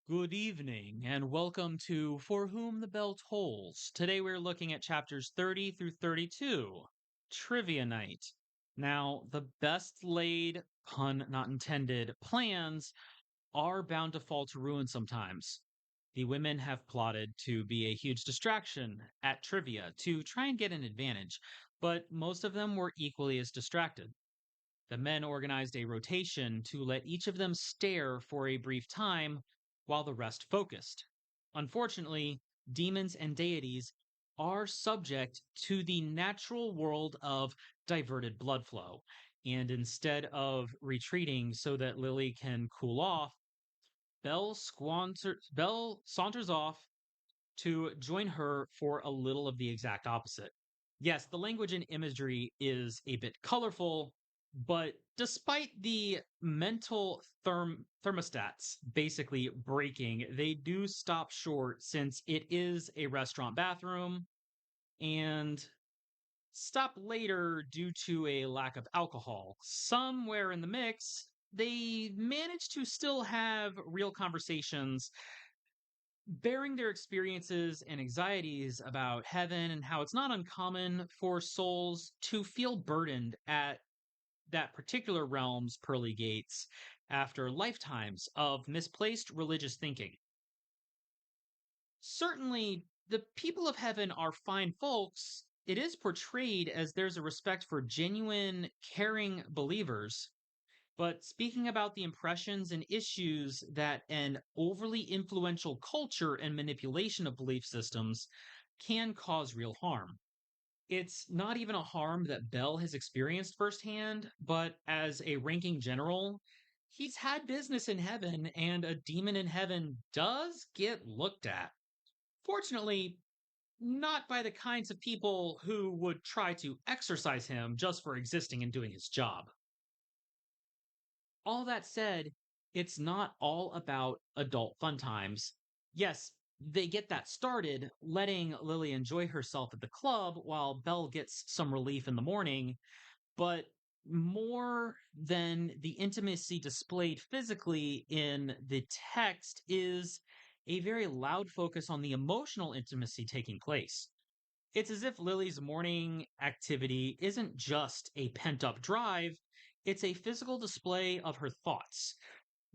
Good evening, and welcome to For Whom the Bell Tolls. Today we're looking at chapters 30 through 32, Trivia Night. Now, the best laid, pun not intended, plans are bound to fall to ruin sometimes. The women have plotted to be a huge distraction at trivia to try and get an advantage, but most of them were equally as distracted. The men organized a rotation to let each of them stare for a brief time while the rest focused. Unfortunately, demons and deities are subject to the natural world of diverted blood flow. And instead of retreating so that Lily can cool off, Belle saunters off to join her for a little of the exact opposite. Yes, the language and imagery is a bit colorful, but despite the mental thermostats basically breaking, they do stop short since it is a restaurant bathroom and stop later due to a lack of alcohol. Somewhere in the mix, they manage to still have real conversations bearing their experiences and anxieties about heaven and how it's not uncommon for souls to feel burdened at that particular realm's pearly gates after lifetimes of misplaced religious thinking. Certainly, the people of heaven are fine folks. It is portrayed as there's a respect for genuine, caring believers. But speaking about the impressions and issues that an overly influential culture and manipulation of belief systems can cause real harm. It's not even a harm that Bell has experienced firsthand, but as a ranking general, he's had business in heaven, and a demon in heaven does get looked at. Fortunately, not by the kinds of people who would try to exorcise him just for existing and doing his job. All that said, it's not all about adult fun times. Yes, they get that started, letting Lily enjoy herself at the club while Belle gets some relief in the morning, but more than the intimacy displayed physically in the text is a very loud focus on the emotional intimacy taking place. It's as if Lily's morning activity isn't just a pent up drive, it's a physical display of her thoughts.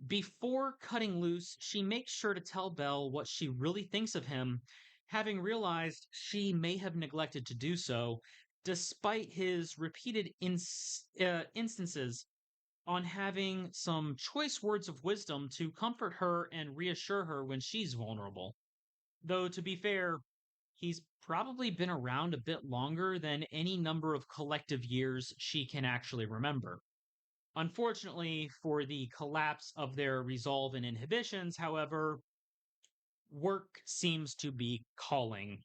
Before cutting loose, she makes sure to tell Belle what she really thinks of him, having realized she may have neglected to do so, despite his repeated instances on having some choice words of wisdom to comfort her and reassure her when she's vulnerable. Though, to be fair, he's probably been around a bit longer than any number of collective years she can actually remember. Unfortunately, for the collapse of their resolve and inhibitions, however, work seems to be calling.